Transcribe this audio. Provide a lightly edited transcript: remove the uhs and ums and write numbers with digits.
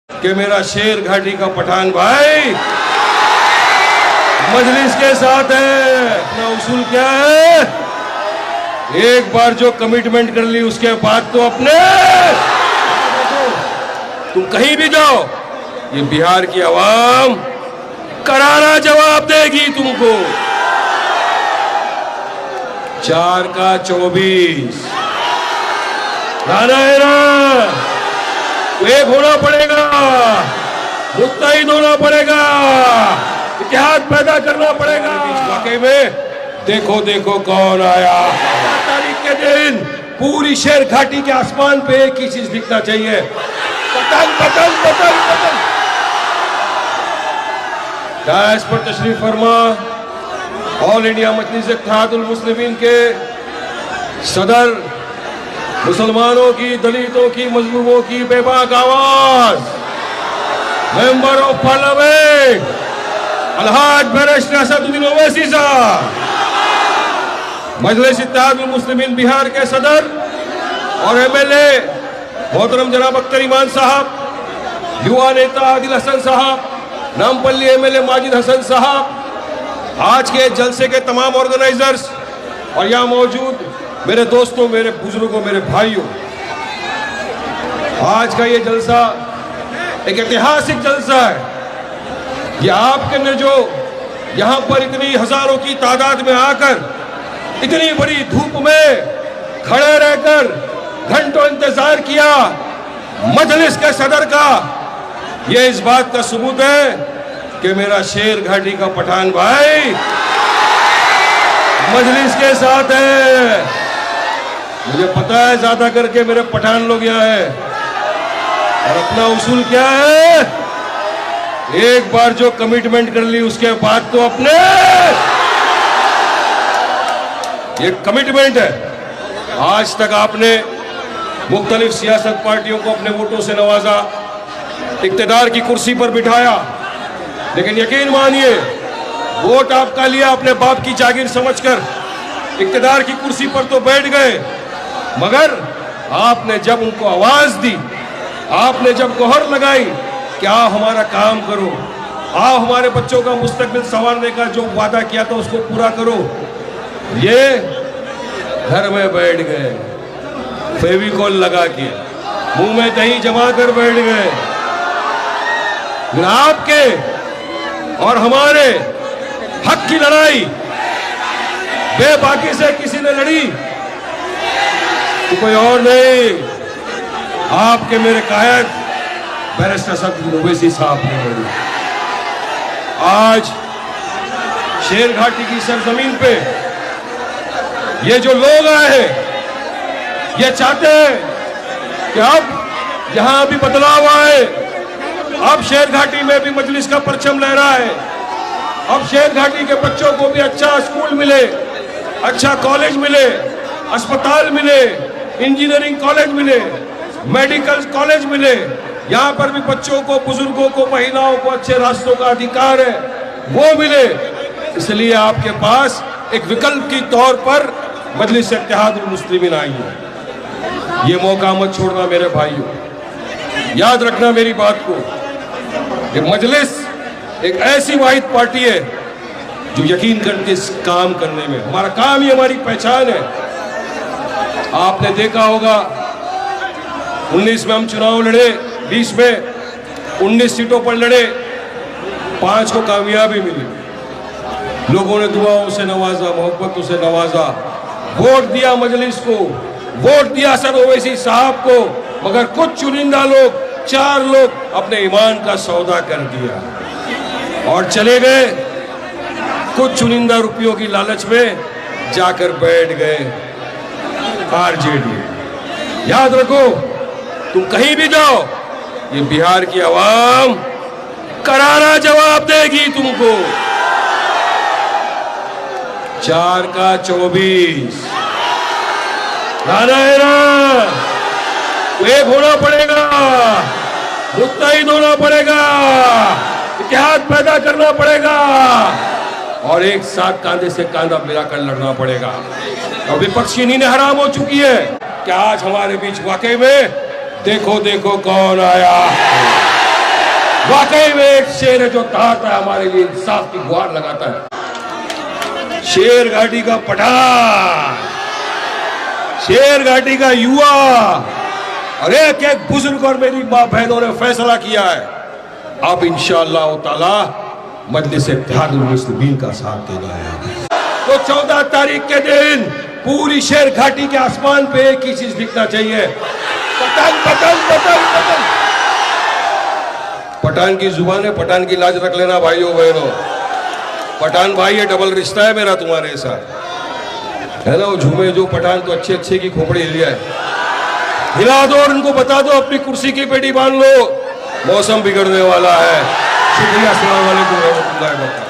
कि मेरा शेर घाटी का पठान भाई मजलिस के साथ है। अपना उसूल क्या है? एक बार जो कमिटमेंट कर ली उसके बाद तो अपने तुम कहीं भी जाओ, ये बिहार की आवाम करारा जवाब देगी तुमको। 4 का 24 लाना है ना, एक होना पड़ेगा, मुत्तहिद होना पड़ेगा, इत्तेहाद पैदा करना पड़ेगा। वाकई में देखो देखो कौन आया। 4 तारीख के दिन पूरी शेर घाटी के आसमान पे एक ही चीज दिखना चाहिए, पतंग पतंग पतंग पतंग। डायस पर तशरीफ फरमा ऑल इंडिया मजलिस इत्तेहादुल मुस्लिमीन के सदर, मुसलमानों की, दलितों की, मजलूमों की बेबाक आवाज, मेंबर ऑफ पार्लियामेंट अलहाज बैरिस्टर असदुद्दीन ओवैसी साहब, मजलिस इत्तेहादुल मुस्लिमीन बिहार के सदर और एमएलए मोहतरम जनाब अख्तर ईमान साहब, युवा नेता आदिल हसन साहब, नामपल्ली एमएलए माजिद हसन साहब, आज के जलसे के तमाम ऑर्गेनाइजर्स और यहाँ मौजूद मेरे दोस्तों, मेरे बुजुर्गों, मेरे भाइयों, आज का ये जलसा एक ऐतिहासिक जलसा है। ये आपके ने जो यहाँ पर इतनी हजारों की तादाद में आकर इतनी बड़ी धूप में खड़े रहकर घंटों इंतजार किया मजलिस के सदर का, ये इस बात का सबूत है कि मेरा शेर घाटी का पठान भाई मजलिस के साथ है। मुझे पता है ज्यादा करके मेरे पठान लोग यहाँ है, और अपना उसूल क्या है? एक बार जो कमिटमेंट कर ली उसके बाद तो अपने ये कमिटमेंट है। आज तक आपने मुख्तलिफ सियासत पार्टियों को अपने वोटों से नवाजा, इक्तदार की कुर्सी पर बिठाया, लेकिन यकीन मानिए वोट आपका लिया अपने बाप की जागीर समझकर, इक्तदार की कुर्सी पर तो बैठ गए, मगर आपने जब उनको आवाज दी, आपने जब गुहार लगाई कि आओ हमारा काम करो, आओ हमारे बच्चों का मुस्तकबिल संवारने का जो वादा किया था उसको पूरा करो, ये घर में बैठ गए, फेविकॉल लगा के मुंह में दही जमा कर बैठ गए। आपके और हमारे हक की लड़ाई बेबाकी से किसी ने लड़ी तो कोई और नहीं, आपके मेरे कायद बैरिस्टर असदुद्दीन ओवैसी साहब ने लड़ी। आज शेर घाटी की सरजमीन पे ये जो लोग आए हैं, ये चाहते हैं कि अब यहां भी बदलाव आए, अब शेर घाटी में भी मजलिस का परचम लहरा है, अब शेर घाटी के बच्चों को भी अच्छा स्कूल मिले, अच्छा कॉलेज मिले, अस्पताल मिले, इंजीनियरिंग कॉलेज मिले, मेडिकल कॉलेज मिले, यहाँ पर भी बच्चों को, बुजुर्गों को, महिलाओं को अच्छे रास्तों का अधिकार है वो मिले। इसलिए आपके पास एक विकल्प की तौर पर मजलिस इत्तेहादुल मुस्लिमीन आई है। ये मौका मत छोड़ना मेरे भाइयों, याद रखना मेरी बात को। ये मजलिस एक ऐसी वाहिद पार्टी है जो यकीन करके इस काम करने में, हमारा काम ही हमारी पहचान है। आपने देखा होगा 19 में हम चुनाव लड़े, 20 में 19 सीटों पर लड़े, 5 को कामयाबी मिली, लोगों ने दुआओं से नवाजा, मोहब्बतों से नवाजा, वोट दिया मजलिस को, वोट दिया असद ओवैसी साहब को, मगर कुछ चुनिंदा लोग, 4 लोग अपने ईमान का सौदा कर दिया और चले गए, कुछ चुनिंदा रुपयों की लालच में जाकर बैठ गए आरजेडी। याद रखो, तुम कहीं भी जाओ, ये बिहार की आवाम करारा जवाब देगी तुमको। 4 का 24 लाना है ना, एक होना पड़ेगा, मुत्तहिद होना पड़ेगा, इत्तेहाद पैदा करना पड़ेगा और एक साथ कांधे से कांधा मिलाकर लड़ना पड़ेगा। और विपक्ष की नींद हराम हो चुकी है कि आज हमारे बीच वाकई में देखो देखो कौन आया। वाकई में एक शेर है जो दहाड़ता है, हमारे लिए इंसाफ की गुहार लगाता है। शेर घाटी का पठान, शेर घाटी का युवा और एक एक बुजुर्ग और मेरी मां बहनों ने फैसला किया है, अब इंशाअल्लाह ताला मजलिस इत्तेहादुल मुस्लिमीन का साथ देना है। तो 14 तारीख के दिन पूरी शेर घाटी के आसमान पे एक ही चीज दिखना चाहिए, पठान पठान पठान पठान। पठान की जुबान है, पठान की लाज रख लेना भाइयों बहनों। पठान भाई है, डबल रिश्ता है मेरा तुम्हारे साथ, है ना। वो झूमे जो पठान तो अच्छे अच्छे की खोपड़ी हिल जाए, हिला दो और उनको बता दो अपनी कुर्सी की पेटी बांध लो, मौसम बिगड़ने वाला है। शुक्रिया, अस्सलाम वालेकुम रहमतुल्लाहि व बरकातहू।